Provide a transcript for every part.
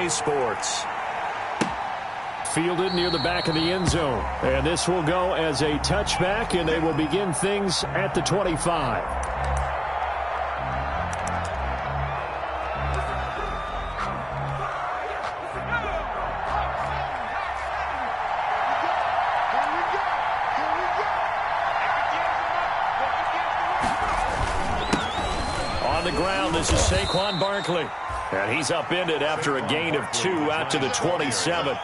CBS Sports. Fielded near the back of the end zone. And this will go as a touchback, and they will begin things at the 25. On the ground, this is Saquon Barkley. And he's upended after a gain of 2 out to the 27.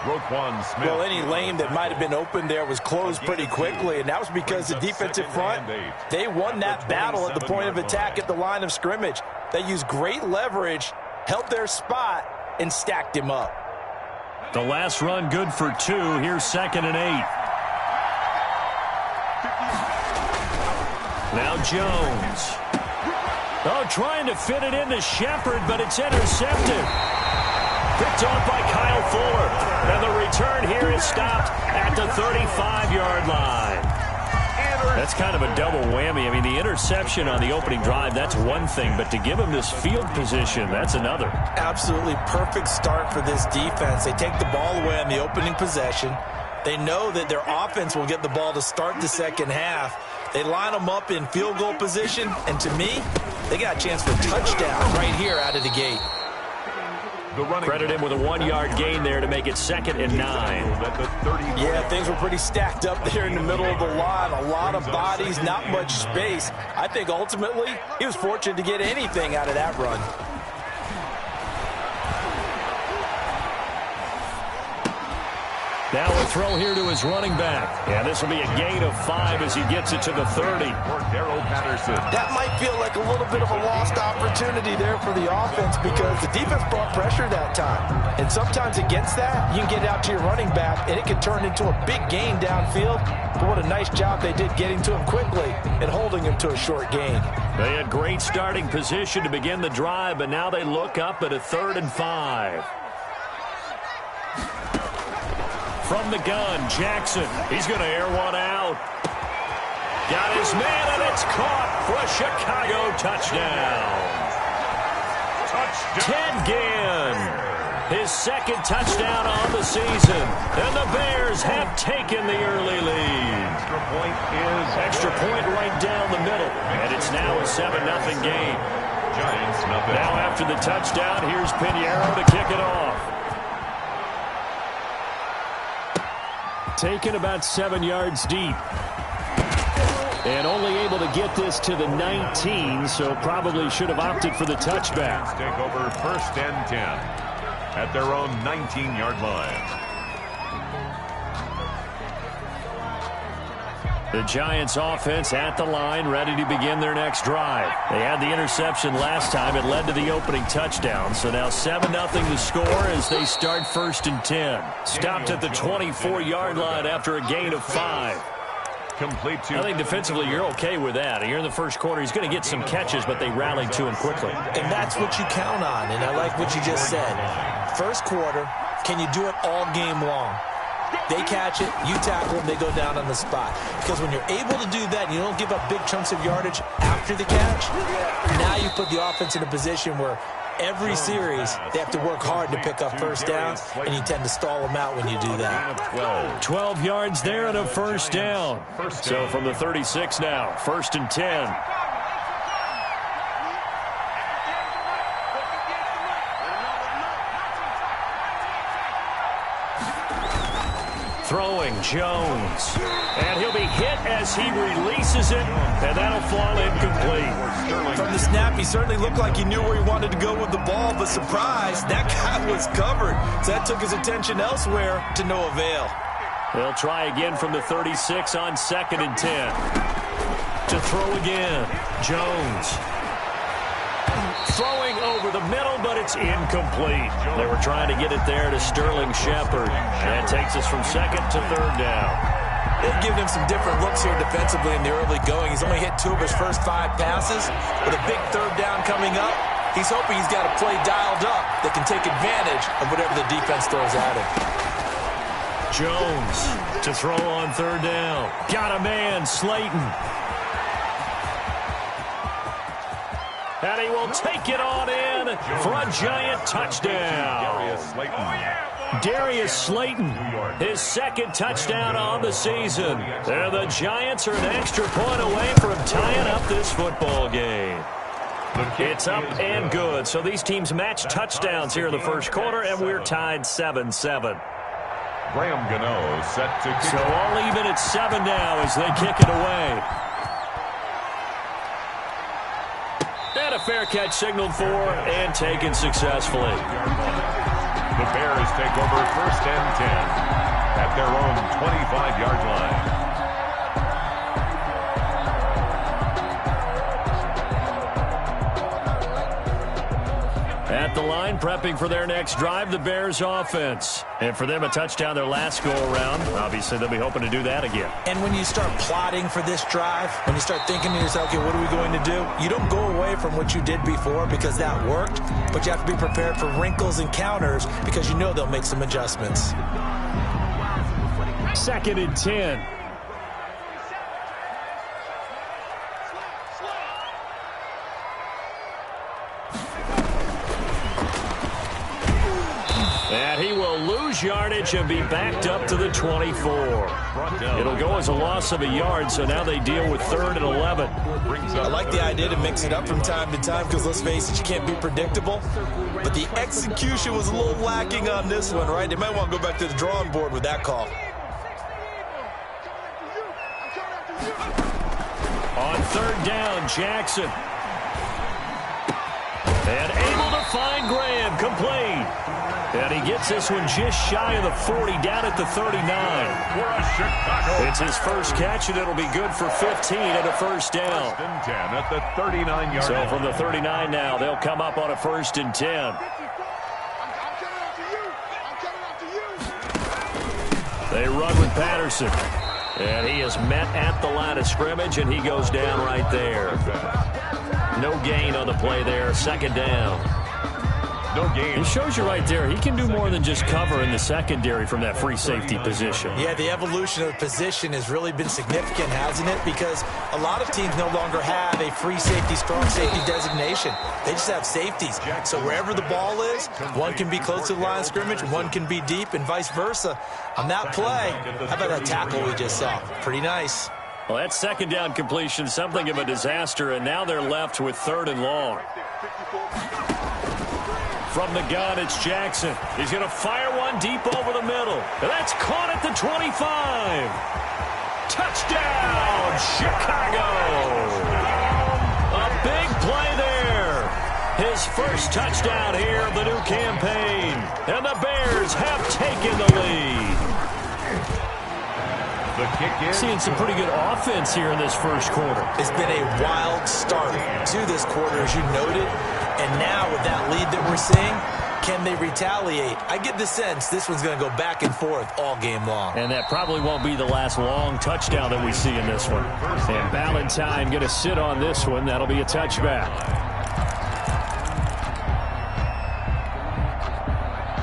Well, any lane that might have been open there was closed pretty quickly, and that was because the defensive front, they won that battle at the point of attack at the line of scrimmage. They used great leverage, held their spot, and stacked him up. The last run good for 2. Here's 2nd and 8. Now Jones. Oh, trying to fit it into Shepard, but it's intercepted. Picked off by Kyle Fuller. And the return here is stopped at the 35-yard line. That's kind of a double whammy. I mean, the interception on the opening drive, that's one thing. But to give him this field position, that's another. Absolutely perfect start for this defense. They take the ball away on the opening possession. They know that their offense will get the ball to start the second half. They line them up in field goal position. And to me, they got a chance for a touchdown right here out of the gate. Credit him with a 1-yard gain there to make it 2nd and 9. Yeah, things were pretty stacked up there in the middle of the line. A lot of bodies, not much space. I think ultimately he was fortunate to get anything out of that run. Now a throw here to his running back. And this will be a gain of 5 as he gets it to the 30. That might feel like a little bit of a lost opportunity there for the offense because the defense brought pressure that time. And sometimes against that, you can get out to your running back, and it can turn into a big gain downfield. But what a nice job they did getting to him quickly and holding him to a short gain. They had great starting position to begin the drive, but now they look up at a 3rd and 5. From the gun, Jackson. He's going to air one out. Got his man, and it's caught for a Chicago touchdown. Ted Ginn, his 2nd touchdown on the season. And the Bears have taken the early lead. Extra point right down the middle. And it's now a 7-0 game. Now after the touchdown, here's Pinheiro to kick it off. Taken about 7 yards deep. And only able to get this to the 19, so probably should have opted for the touchback. Take over 1st and 10 at their own 19-yard line. The Giants offense at the line, ready to begin their next drive. They had the interception last time. It led to the opening touchdown. So now 7-0 the score as they start 1st and 10. Stopped at the 24-yard line after a gain of 5. Complete to. I think defensively you're okay with that. Here in the first quarter, he's going to get some catches, but they rallied to him quickly. And that's what you count on, and I like what you just said. First quarter, can you do it all game long? They catch it, you tackle them, they go down on the spot. Because when you're able to do that and you don't give up big chunks of yardage after the catch, now you put the offense in a position where every series they have to work hard to pick up 1st down, and you tend to stall them out when you do that. 12 yards there and a 1st down. So from the 36 now, 1st and 10. Throwing, Jones. And he'll be hit as he releases it, and that'll fall incomplete. From the snap, he certainly looked like he knew where he wanted to go with the ball, but surprise, that guy was covered. So that took his attention elsewhere to no avail. They'll try again from the 36 on 2nd and 10. To throw again, Jones. Throwing over the middle, but it's incomplete. They were trying to get it there to Sterling Shepard. That takes us from 2nd to 3rd down. They've given him some different looks here defensively in the early going. He's only hit 2 of his first 5 passes. With a big 3rd down coming up, he's hoping he's got a play dialed up that can take advantage of whatever the defense throws at him. Jones to throw on 3rd down. Got a man, Slayton. And he will take it on in for a giant touchdown. Darius Slayton, his second touchdown on the season. And the Giants are an extra point away from tying up this football game. It's up and good. So these teams match touchdowns here in the first quarter, and we're tied 7-7. Graham Gano set to kick. So all even at 7 now as they kick it away. And a fair catch signaled for and taken successfully. The Bears take over 1st and 10 at their own 25-yard line. At the line, prepping for their next drive, the Bears offense. And for them, a touchdown their last go-around. Obviously, they'll be hoping to do that again. And when you start plotting for this drive, when you start thinking to yourself, okay, what are we going to do? You don't go away from what you did before because that worked, but you have to be prepared for wrinkles and counters because you know they'll make some adjustments. 2nd and 10. And he will lose yardage and be backed up to the 24. It'll go as a loss of a yard, so now they deal with 3rd and 11. I like the idea to mix it up from time to time because, let's face it, you can't be predictable. But the execution was a little lacking on this one, right? They might want to go back to the drawing board with that call. On 3rd down, Jackson. And able to find Graham, complete. And he gets this one just shy of the 40, down at the 39. It's his first catch, and it'll be good for 15 and a first down. 1st and 10 at the 39-yard So line. from the 39 now, they'll come up on a 1st and 10. They run with Patterson. And he is met at the line of scrimmage, and he goes down right there. No gain on the play there. 2nd down. No gain. It shows you right there, he can do more than just cover in the secondary from that free safety position. Yeah, the evolution of position has really been significant, hasn't it? Because a lot of teams no longer have a free safety, strong safety designation. They just have safeties. So wherever the ball is, one can be close to the line of scrimmage, one can be deep, and vice versa. On that play, how about that tackle we just saw? Pretty nice. Well, that 2nd down completion, something of a disaster, and now they're left with 3rd and long. From the gun, it's Jackson. He's going to fire one deep over the middle. And that's caught at the 25. Touchdown, Chicago. A big play there. His first touchdown here of the new campaign. And the Bears have taken the lead. The kick in. Seeing some pretty good offense here in this first quarter. It's been a wild start to this quarter, as you noted. And now with that lead that we're seeing, can they retaliate? I get the sense this one's going to go back and forth all game long. And that probably won't be the last long touchdown that we see in this one. And Ballantyne going to sit on this one. That'll be a touchback.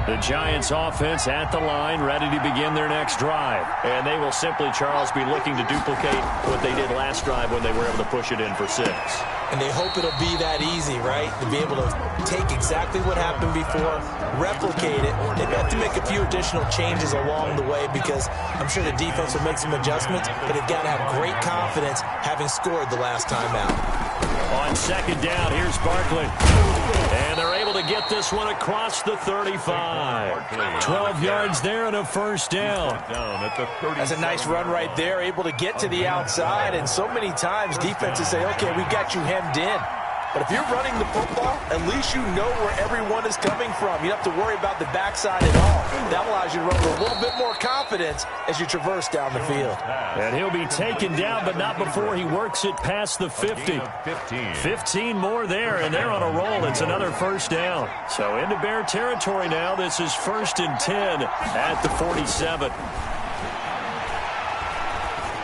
The Giants offense at the line, ready to begin their next drive. And they will simply, Charles, be looking to duplicate what they did last drive when they were able to push it in for 6. And they hope it'll be that easy, right? To be able to take exactly what happened before, replicate it. They have to make a few additional changes along the way because I'm sure the defense will make some adjustments, but they've got to have great confidence having scored the last time out. On 2nd down, here's Barkley. And they're able to get this one across the 35. 12 yards there and a first down. That's a nice run right there, able to get to the outside. And so many times defenses say, okay, we've got you hemmed in. But if you're running the football, at least you know where everyone is coming from. You don't have to worry about the backside at all. That allows you to run with a little bit more confidence as you traverse down the field. And he'll be taken down, but not before he works it past the 50. 15 more there, and they're on a roll. It's another first down. So into Bear territory now. This is 1st and 10 at the 47.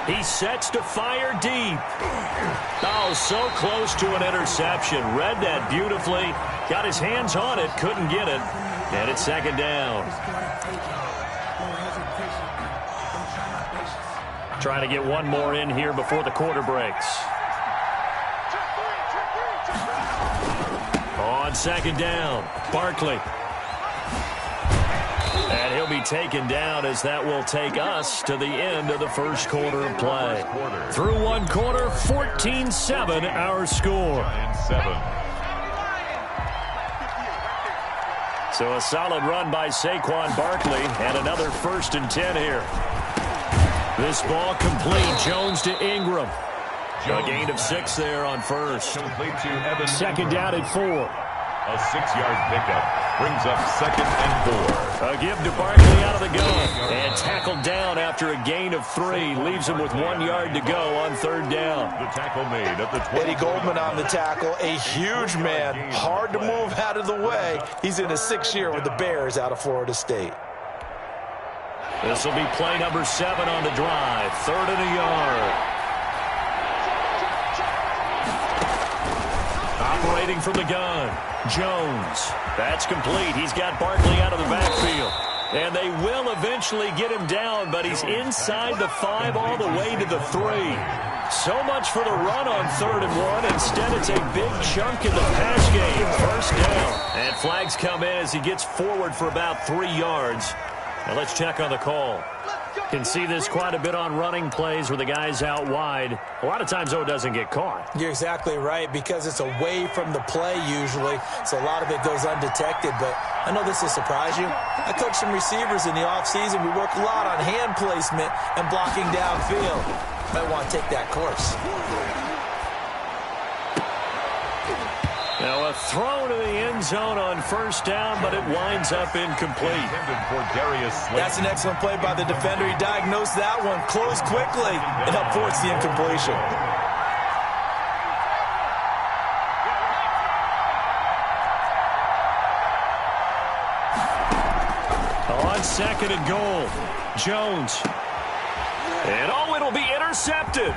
He sets to fire deep. Oh, so close to an interception. Read that beautifully. Got his hands on it. Couldn't get it. And it's 2nd down. Trying to get one more in here before the quarter breaks. On second down, Barkley. And he'll be taken down as that will take us to the end of the first quarter of play. Through one quarter, 14-7 our score. So a solid run by Saquon Barkley and another 1st and 10 here. This ball complete. Jones to Ingram. A gain of 6 there on first. Second down at 4. A 6-yard pickup brings up 2nd and 4. A give to Barkley out of the gun. And tackled down after a gain of 3. Leaves him with 1 yard to go on 3rd down. The tackle made at the 20. Eddie Goldman on the tackle. A huge man. Hard to move out of the way. He's in his 6th year with the Bears out of Florida State. This will be play number 7 on the drive. 3rd and a yard. Operating from the gun, Jones. That's complete. He's got Barkley out of the backfield. And they will eventually get him down, but he's inside the 5 all the way to the 3. So much for the run on 3rd and 1. Instead, it's a big chunk in the pass game. 1st down. And flags come in as he gets forward for about 3 yards. Now let's check on the call. Can see this quite a bit on running plays where the guy's out wide. A lot of times, though, it doesn't get caught. You're exactly right, because it's away from the play usually, so a lot of it goes undetected. But I know this will surprise you. I coach some receivers in the offseason. We work a lot on hand placement and blocking downfield. Might want to take that course. Now a throw to the end zone on 1st down, but it winds up incomplete. That's an excellent play by the defender. He diagnosed that one, closed quickly, and helped force the incompletion. On 2nd and goal, Jones. And it'll be intercepted.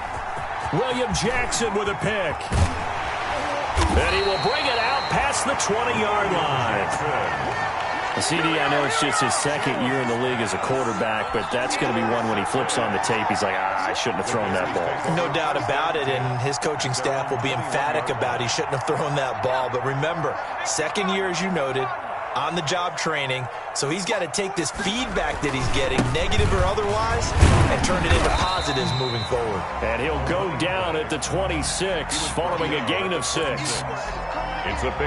William Jackson with a pick. And he will bring it out past the 20-yard line. CD, I know it's just his 2nd year in the league as a quarterback, but that's going to be one when he flips on the tape. He's like, I shouldn't have thrown that ball. No doubt about it, and his coaching staff will be emphatic about he shouldn't have thrown that ball. But remember, 2nd year, as you noted, on-the-job training, so he's got to take this feedback that he's getting, negative or otherwise, and turn it into positives moving forward. And he'll go down at the 26, following a gain of 6.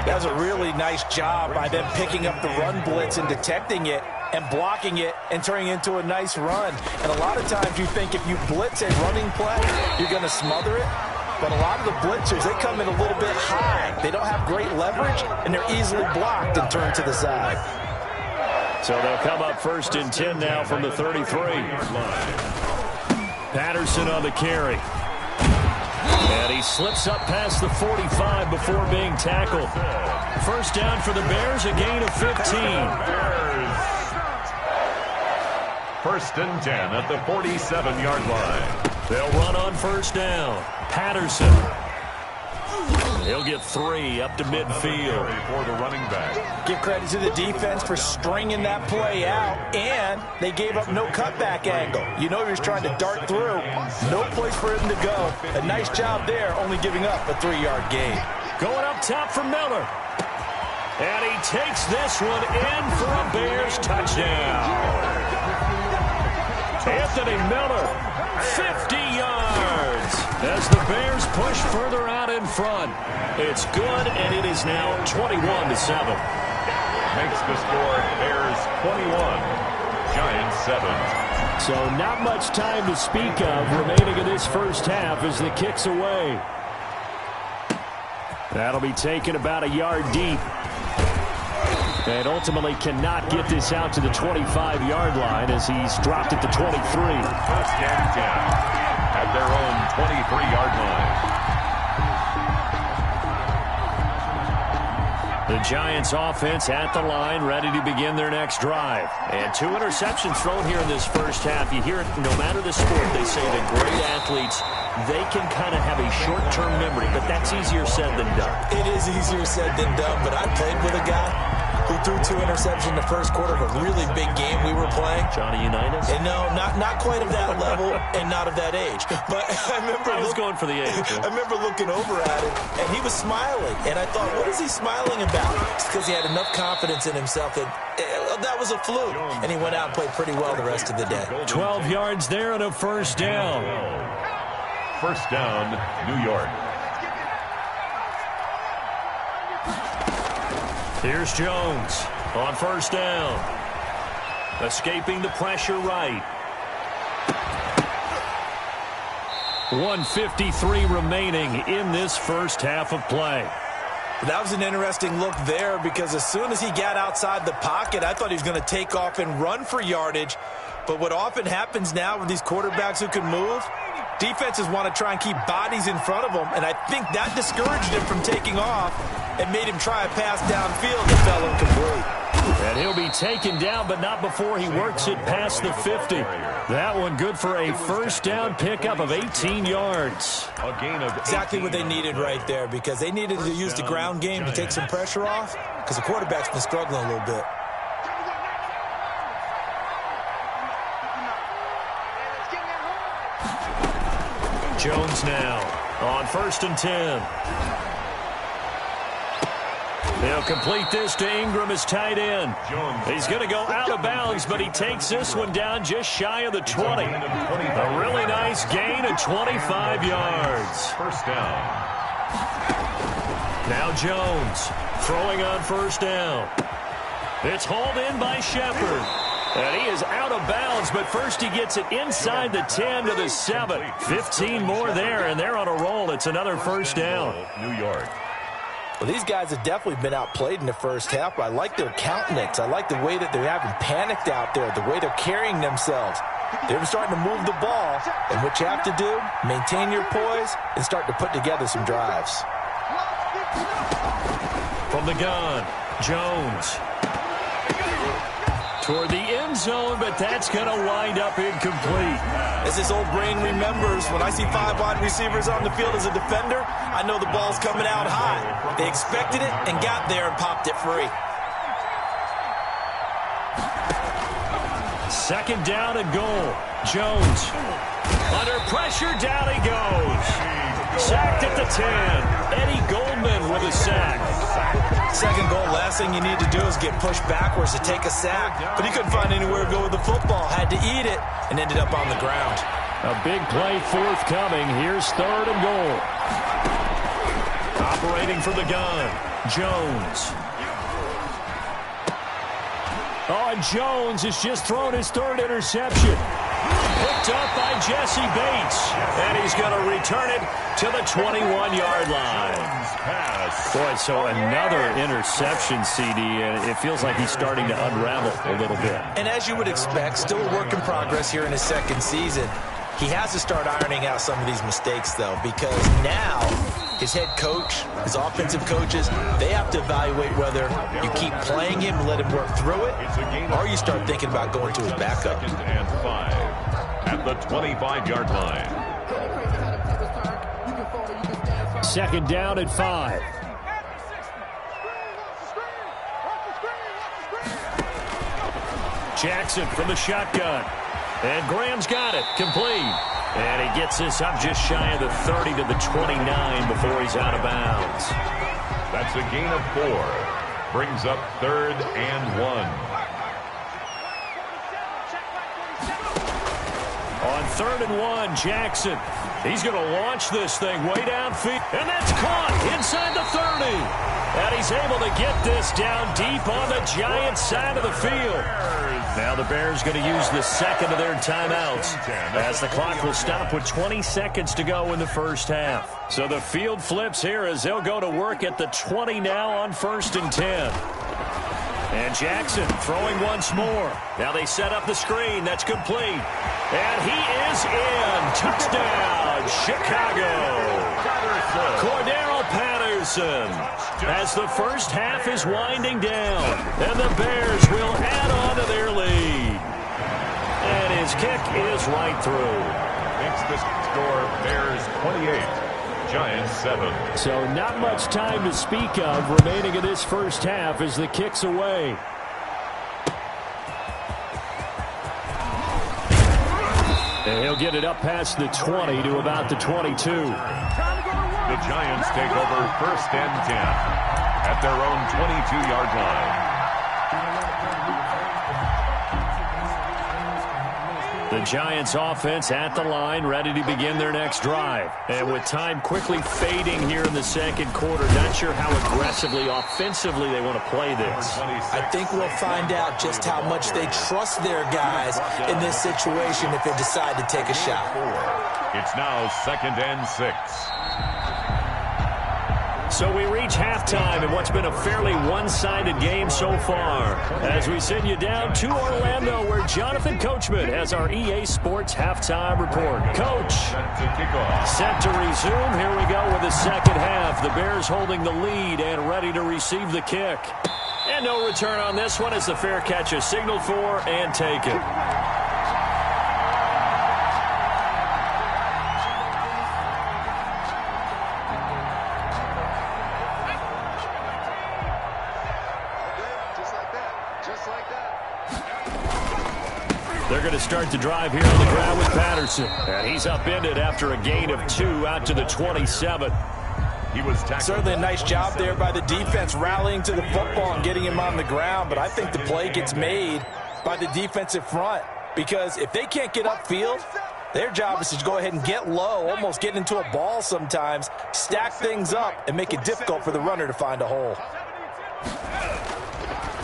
That's a really nice job by them picking up the run blitz and detecting it and blocking it and turning it into a nice run. And a lot of times you think if you blitz a running play, you're going to smother it. But a lot of the blitzers, they come in a little bit high. They don't have great leverage, and they're easily blocked and turned to the side. So they'll come up 1st and 10 now from the 33. Patterson on the carry. And he slips up past the 45 before being tackled. 1st down for the Bears, a gain of 15. 1st and 10 at the 47-yard line. They'll run on 1st down. Patterson. He'll get 3 up to midfield. For the running back. Give credit to the defense for stringing that play out, and they gave up no cutback angle. You know he was trying to dart through. No place for him to go. A nice job there, only giving up a 3-yard gain. Going up top for Miller. And he takes this one in for a Bears touchdown. Anthony Miller, 50 yards as the Bears push further out in front. It's good, and it is now 21-7. Makes the score Bears 21, Giants 7. So not much time to speak of remaining in this 1st half as the kick's away. That'll be taken about a yard deep. And ultimately cannot get this out to the 25-yard line as he's dropped at the 23. 1st and 10 at their own 23-yard line. The Giants offense at the line, ready to begin their next drive. And 2 interceptions thrown here in this 1st half. You hear it, no matter the sport, they say that great athletes, they can kind of have a short-term memory, but that's easier said than done. It is easier said than done, but I played with a guy who threw 2 interceptions in the first quarter of a really big game we were playing. Johnny Unitas? And no, not quite of that level and not of that age. But I was going for the age. I remember looking over at him, and he was smiling. And I thought, what is he smiling about? It's because he had enough confidence in himself that was a fluke. And he went out and played pretty well the rest of the day. 12 yards there and a first down. First down, New York. Here's Jones on first down. Escaping the pressure right. 1:53 remaining in this first half of play. That was an interesting look there because as soon as he got outside the pocket, I thought he was going to take off and run for yardage. But what often happens now with these quarterbacks who can move, defenses want to try and keep bodies in front of them, and I think that discouraged him from taking off and made him try a pass downfield that fell incomplete. And he'll be taken down, but not before he works it past the 50. That one good for a first down pickup of 18 yards. A gain of exactly what they needed right there because they needed to use the ground game to take some pressure off because the quarterback's been struggling a little bit. Jones now on first and 10. They'll complete this to Ingram as tight end. He's going to go out of bounds, but he takes this one down just shy of the 20. A really nice gain of 25 yards. First down. Now Jones throwing on first down. It's hauled in by Shepard. And he is out of bounds, but first he gets it inside the 10 to the 7. 15 more there, and they're on a roll. It's another first down. New York. Well, these guys have definitely been outplayed in the first half, but I like their countenance. I like the way that they're having panicked out there, the way they're carrying themselves. They're starting to move the ball, and what you have to do, maintain your poise and start to put together some drives. From the gun, Jones. Toward the end zone, but that's going to wind up incomplete. As his old brain remembers, when I see 5 wide receivers on the field as a defender, I know the ball's coming out high. They expected it and got there and popped it free. Second down and goal. Jones under pressure, down he goes. Sacked at the 10. Eddie Goldman with a sack. Second goal, last thing you need to do is get pushed backwards to take a sack. But he couldn't find anywhere to go with the football. Had to eat it and ended up on the ground. A big play forthcoming. Here's third and goal. Operating from the gun, Jones. Oh, and Jones has just thrown his third interception. Picked up by Jesse Bates. And he's going to return it to the 21-yard line. Boy, so another interception, CD, and it feels like he's starting to unravel a little bit. And as you would expect, still a work in progress here in his second season. He has to start ironing out some of these mistakes, though, because now his head coach, his offensive coaches, they have to evaluate whether you keep playing him and let him work through it, or you start thinking about going to his backup. Second and 5 at the 25-yard line. Second down and 5. Jackson from the shotgun. And Graham's got it. Complete. And he gets this up just shy of the 30 to the 29 before he's out of bounds. That's a gain of 4. Brings up third and 1. On third and 1, Jackson. He's going to launch this thing way downfield. And that's caught inside the 30. And he's able to get this down deep on the Giants' side of the field. Now the Bears going to use the second of their timeouts as the clock will stop with 20 seconds to go in the first half. So the field flips here as they'll go to work at the 20 now on first and 10. And Jackson throwing once more. Now they set up the screen. That's complete. And he is in. Touchdown, Chicago. Cordero Patterson. As the first half is winding down. And the Bears will add on to their lead. And his kick is right through. Makes the score Bears 28, Giants 7. So not much time to speak of remaining in this first half as the kick's away. And he'll get it up past the 20 to about the 22. The Giants take over first and 10 at their own 22-yard line. The Giants offense at the line, ready to begin their next drive. And with time quickly fading here in the second quarter, not sure how aggressively, offensively they want to play this. I think we'll find out just how much they trust their guys in this situation if they decide to take a shot. It's now 2nd and 6. So we reach halftime in what's been a fairly one-sided game so far. As we send you down to Orlando, where Jonathan Coachman has our EA Sports halftime report. Coach, set to resume. Here we go with the second half. The Bears holding the lead and ready to receive the kick. And no return on this one as the fair catch is signaled for and taken. They're going to start the drive here on the ground with Patterson. And he's upended after a gain of 2 out to the 27. He was tackled. Certainly a nice job there by the defense rallying to the football and getting him on the ground. But I think the play gets made by the defensive front. Because if they can't get upfield, their job is to go ahead and get low, almost get into a ball sometimes, stack things up, and make it difficult for the runner to find a hole.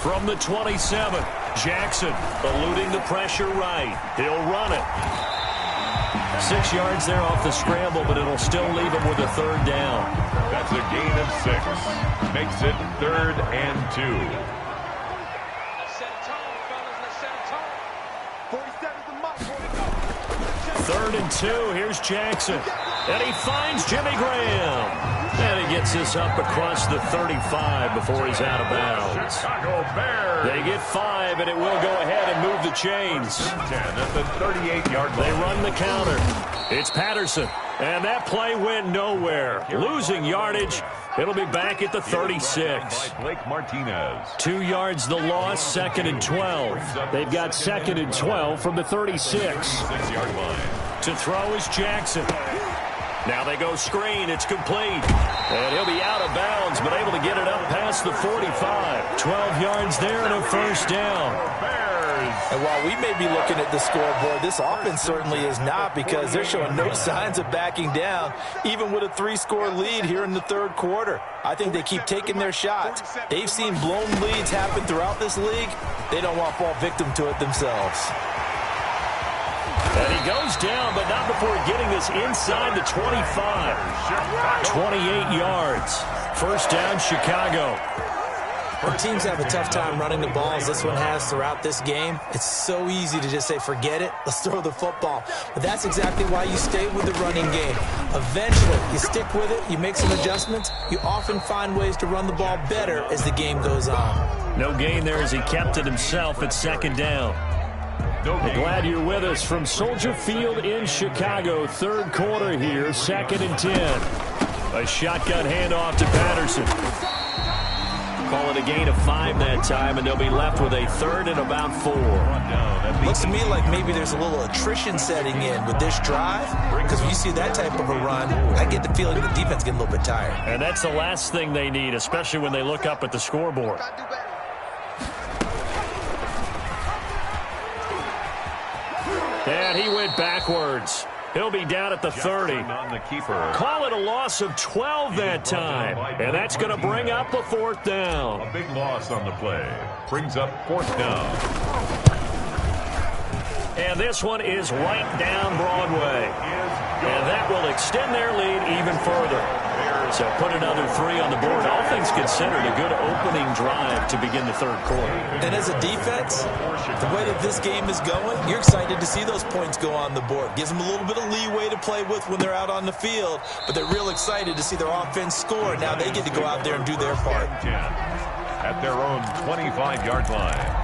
From the 27, Jackson eluding the pressure right. He'll run it. 6 yards there off the scramble, but it'll still leave him with a third down. That's a gain of 6. Makes it 3rd and 2. Third and 2. Here's Jackson. And he finds Jimmy Graham. And he gets this up across the 35 before he's out of bounds. Chicago Bears. They get 5, and it will go ahead and move the chains. 10 at the 38-yard line. They run the counter. It's Patterson. And that play went nowhere. Losing yardage. It'll be back at the 36. By Blake Martinez. 2 yards the loss, 2nd and 12. They've got 2nd and 12 from the 36. 6-yard line. To throw is Jackson. Now they go screen. It's complete. And he'll be out of bounds, but able to get it up past the 45. 12 yards there and a first down. And while we may be looking at the scoreboard, this offense certainly is not, because they're showing no signs of backing down, even with a 3-score lead here in the third quarter. I think they keep taking their shots. They've seen blown leads happen throughout this league. They don't want to fall victim to it themselves. And he goes down, but not before getting this inside the 25. 28 yards. First down, Chicago. When teams have a tough time running the ball, as this one has throughout this game, it's so easy to just say, forget it, let's throw the football. But that's exactly why you stay with the running game. Eventually, you stick with it, you make some adjustments, you often find ways to run the ball better as the game goes on. No gain there as he kept it himself at 2nd down. We're glad you're with us from Soldier Field in Chicago. Third quarter here, 2nd and 10. A shotgun handoff to Patterson. Call it a gain of 5 that time, and they'll be left with a 3rd and about 4. Looks to me like maybe there's a little attrition setting in with this drive, because when you see that type of a run, I get the feeling the defense getting a little bit tired. And that's the last thing they need, especially when they look up at the scoreboard. And he went backwards. He'll be down at the 30. On the keeper. Call it a loss of 12 that time. And that's going to bring up a 4th down. A big loss on the play. Brings up 4th down. And this one is right down Broadway. And that will extend their lead even further. So put another 3 on the board. All things considered, a good opening drive to begin the third quarter. And as a defense, the way that this game is going, you're excited to see those points go on the board. Gives them a little bit of leeway to play with when they're out on the field, but they're real excited to see their offense score. Now they get to go out there and do their part. At their own 25-yard line.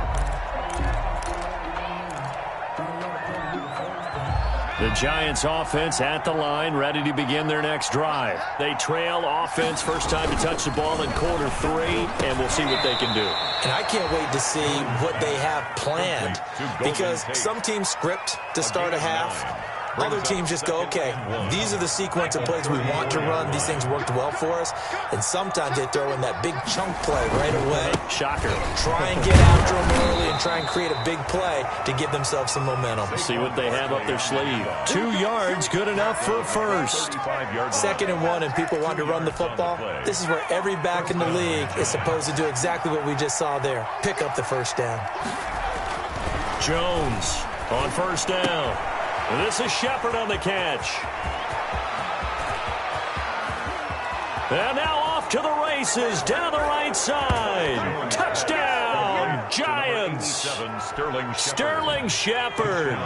The Giants offense at the line, ready to begin their next drive. They trail offense, first time to touch the ball in quarter 3, and we'll see what they can do. And I can't wait to see what they have planned, because some teams script to start a half. Other teams just go, okay, these are the sequence of plays we want to run. These things worked well for us. And sometimes they throw in that big chunk play right away. Shocker. Try and get after them early and try and create a big play to give themselves some momentum. See what they have up their sleeve. 2 yards, good enough for a first. 2nd and 1, and people want to run the football. This is where every back in the league is supposed to do exactly what we just saw there. Pick up the first down. Jones on first down. This is Shepard on the catch. And now off to the races, down the right side. Touchdown, Giants. Sterling Shepard,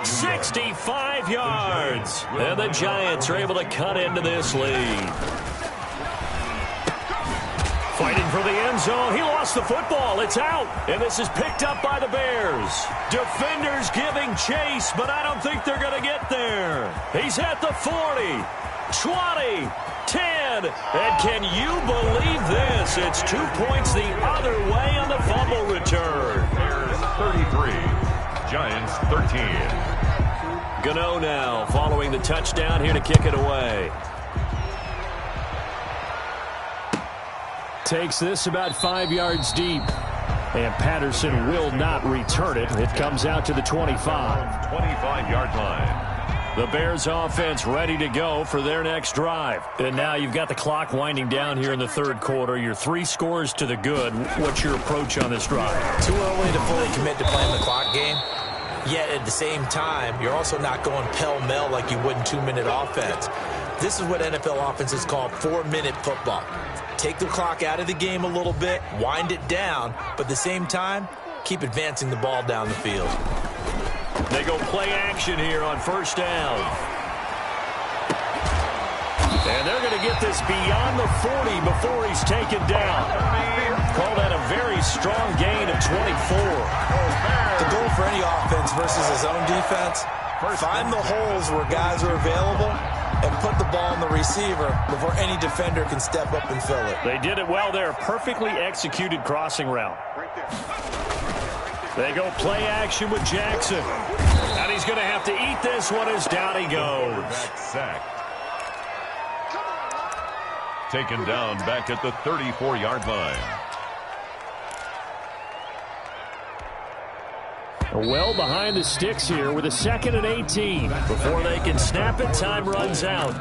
65 yards. And the Giants are able to cut into this lead. Fighting for the end zone. He lost the football. It's out. And this is picked up by the Bears. Defenders giving chase, but I don't think they're going to get there. He's at the 40, 20, 10. And can you believe this? It's 2 points the other way on the fumble return. Bears 33, Giants 13. Gano now following the touchdown here to kick it away. Takes this about 5 yards deep. And Patterson will not return it. It comes out to the 25. 25-yard line. The Bears offense ready to go for their next drive. And now you've got the clock winding down here in the 3rd quarter. You're 3 scores to the good. What's your approach on this drive? Too early to fully commit to playing the clock game. Yet at the same time, you're also not going pell-mell like you would in 2-minute offense. This is what NFL offenses call 4-minute football. Take the clock out of the game a little bit, wind it down, but at the same time, keep advancing the ball down the field. They go play action here on first down. And they're going to get this beyond the 40 before he's taken down. Call that a very strong gain of 24. The goal for any offense versus his own defense, find the holes where guys are available and put the ball on the receiver before any defender can step up and fill it. They did it well there. Perfectly executed crossing route. They go play action with Jackson. And he's going to have to eat this one as down he goes. Sacked. Taken down back at the 34-yard line. Well behind the sticks here with a 2nd and 18. Before they can snap it, time runs out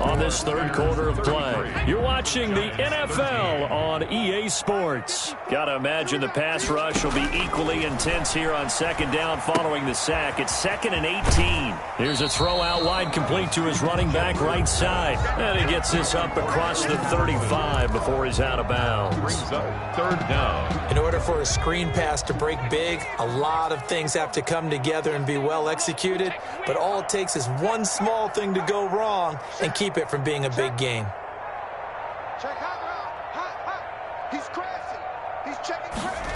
on this 3rd quarter of play. You're watching the NFL on EA Sports. Gotta imagine the pass rush will be equally intense here on 2nd down following the sack. It's 2nd and 18. Here's a throw out wide complete to his running back right side. And he gets this up across the 35 before he's out of bounds. Brings up 3rd down. In order for a screen pass to break big, a lot of things have to come together and be well executed, but all it takes is one small thing to go wrong and keep it from being a big game. Check hot. He's crashing. He's checking crash.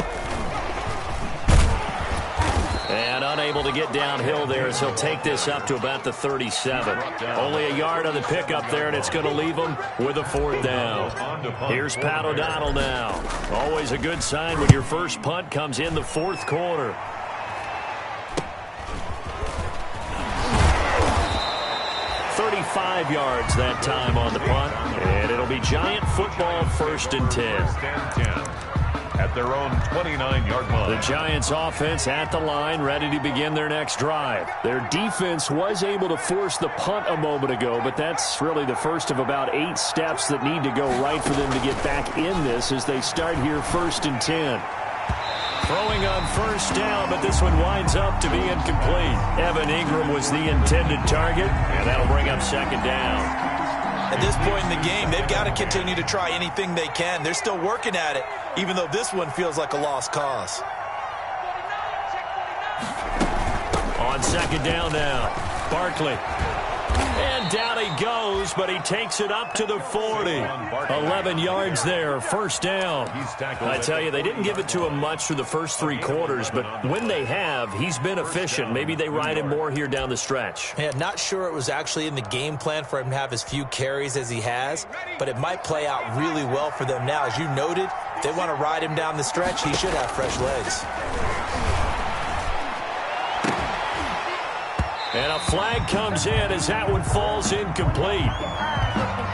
And unable to get downhill there as he'll take this up to about the 37. Only a yard on the pickup there, and it's going to leave him with a 4th down. Here's Pat O'Donnell now. Always a good sign when your first punt comes in the 4th quarter. .35 yards that time on the punt, and it'll be Giant football 1st and 10. At their own 29-yard line. The Giants offense at the line, ready to begin their next drive. Their defense was able to force the punt a moment ago, but that's really the first of about 8 steps that need to go right for them to get back in this as they start here 1st and 10. Throwing on first down, but this one winds up to be incomplete. Evan Ingram was the intended target, and that'll bring up 2nd down. At this point in the game, they've got to continue to try anything they can. They're still working at it, even though this one feels like a lost cause. On 2nd down now, Barkley. And down he goes, but he takes it up to the 40. 11 yards there, first down. I tell you, they didn't give it to him much through the first 3 quarters, but when they have, he's been efficient. Maybe they ride him more here down the stretch. Yeah, not sure it was actually in the game plan for him to have as few carries as he has, but it might play out really well for them now. As you noted, they want to ride him down the stretch. He should have fresh legs. And a flag comes in as that one falls incomplete.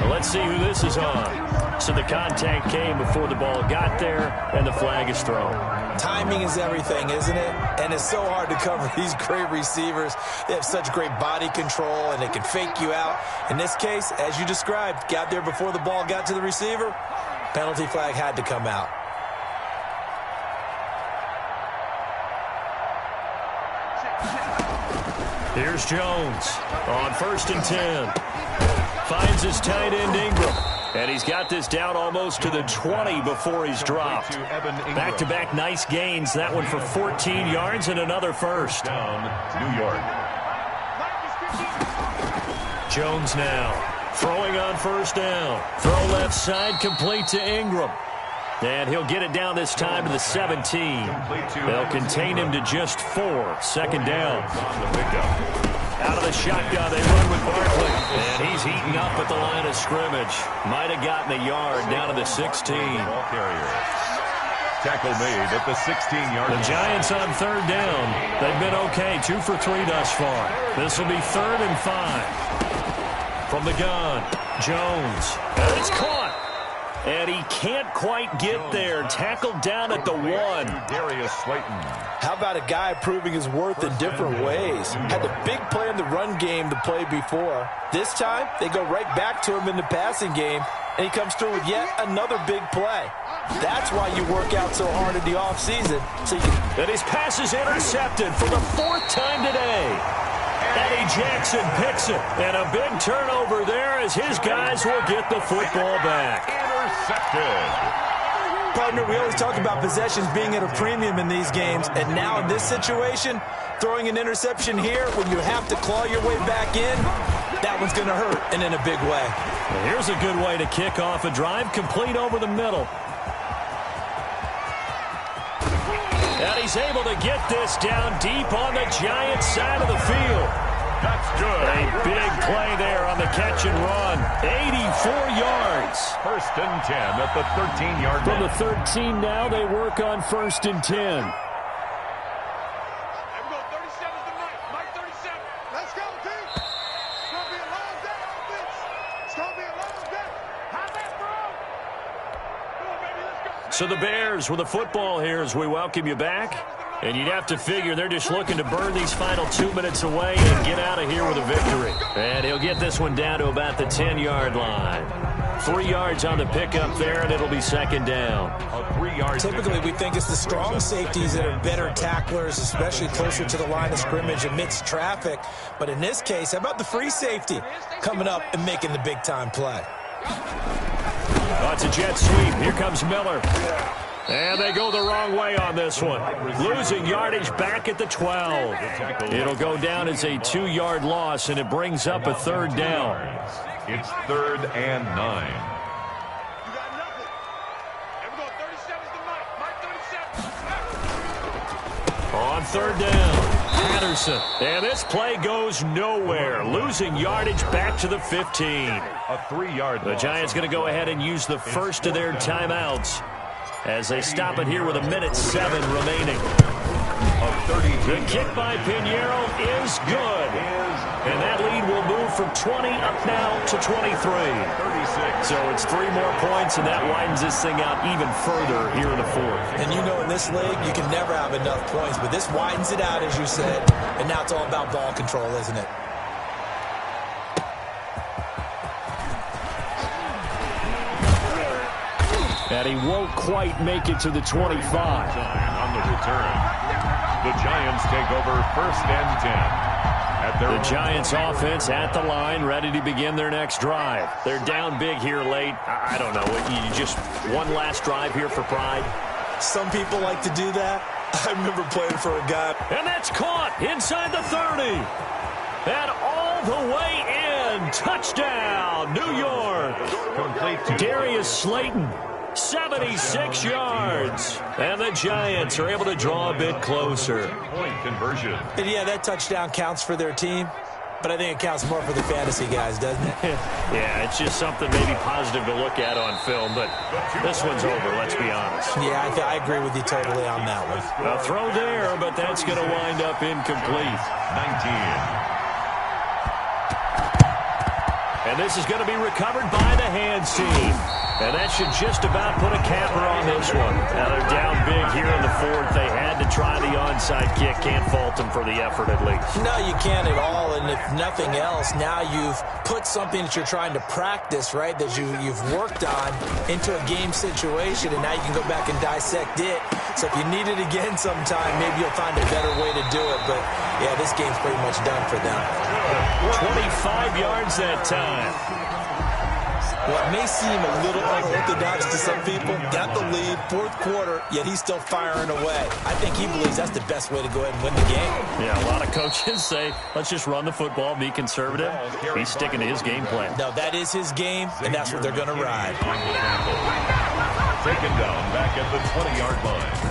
Well, let's see who this is on. So the contact came before the ball got there, and the flag is thrown. Timing is everything, isn't it? And it's so hard to cover these great receivers. They have such great body control, and they can fake you out. In this case, as you described, got there before the ball got to the receiver. Penalty flag had to come out. Here's Jones on 1st and 10. Finds his tight end Ingram. And he's got this down almost to the 20 before he's dropped. Back-to-back nice gains. That one for 14 yards and another first. Down, New York. Jones now throwing on 1st down. Throw left side, complete to Ingram. And he'll get it down this time to the 17. They'll contain him to just 4. Second down. Out of the shotgun, they run with Barkley. And he's eaten up at the line of scrimmage. Might have gotten a yard down to the 16. Ball carrier. Tackle made at the 16-yard line. The Giants on 3rd down. They've been okay, 2 for 3 thus far. This will be 3rd and 5. From the gun, Jones. And it's caught. And he can't quite get there. Tackled down at the 1. Darius Slayton. How about a guy proving his worth in different ways? Had the big play in the run game to play before. This time, they go right back to him in the passing game, and he comes through with yet another big play. That's why you work out so hard in the offseason. So and his pass is intercepted for the 4th time today. Eddie Jackson picks it. And a big turnover there as his guys will get the football back. Intercepted. Partner, we always talk about possessions being at a premium in these games, and now in this situation, throwing an interception here when you have to claw your way back in, that one's going to hurt, and in a big way. Well, here's a good way to kick off a drive, complete over the middle. And he's able to get this down deep on the Giants side of the field. That's good. A big play there on the catch and run. 84 yards. 1st and 10 at the 13-yard line. From the 13 now, they work on 1st and 10. There we go, 37 to Mike 37. Let's go, team. It's going to be a long day, offense. It's going to be a long day. How's that, bro? Come on, baby, let's go. So the Bears with the football here as we welcome you back. And you'd have to figure they're just looking to burn these final 2 minutes away and get out of here with a victory. And he'll get this one down to about the 10-yard line. 3 yards on the pickup there, and it'll be 2nd down. A 3-yard. Typically, we think it's the strong safeties that are better tacklers, especially closer to the line of scrimmage amidst traffic. But in this case, how about the free safety coming up and making the big-time play? Oh, it's a jet sweep. Here comes Miller. And they go the wrong way on this one. Losing yardage back at the 12. It'll go down as a 2-yard loss, and it brings up a 3rd down. It's 3rd and 9. You got nothing. There we go, 37 to Mike 37. On 3rd down, Patterson. And this play goes nowhere. Losing yardage back to the 15. A 3-yard The Giants going to go ahead and use the first of their timeouts as they stop it here with 1:07 remaining. The kick by Pinheiro is good. And that lead will move from 20 up now to 23. 36. So it's 3 more points, and that widens this thing out even further here in the 4th. And you know in this league, you can never have enough points, but this widens it out, as you said. And now it's all about ball control, isn't it? And he won't quite make it to the 25. On the return, the Giants take over 1st and 10. The Giants offense at the line, ready to begin their next drive. They're down big here late. I don't know. You just one last drive here for pride. Some people like to do that. I remember playing for a guy. And that's caught inside the 30. And all the way in. And touchdown, New York. Complete to Darius Slayton, 76 yards. And the Giants are able to draw a bit closer. Point conversion. And yeah, that touchdown counts for their team, but I think it counts more for the fantasy guys, doesn't it? Yeah, it's just something maybe positive to look at on film, but this one's over, let's be honest. Yeah, I agree with you totally on that one. A throw there, but that's going to wind up incomplete. 19. And this is going to be recovered by the hands team. And that should just about put a capper on this one. Now they're down big here in the fourth. They had to try the onside kick. Can't fault them for the effort at least. No, you can't at all. And if nothing else, now you've put something that you're trying to practice, right, that you've worked on into a game situation, and now you can go back and dissect it. So if you need it again sometime, maybe you'll find a better way to do it. But, yeah, this game's pretty much done for them. 25 yards that time. What may seem a little unorthodox to some people, got the lead, fourth quarter, yet he's still firing away. I think he believes that's the best way to go ahead and win the game. Yeah, a lot of coaches say, let's just run the football, be conservative. He's sticking to his game plan. No, that is his game, and that's what they're going to ride. Taken down back at the 20-yard line.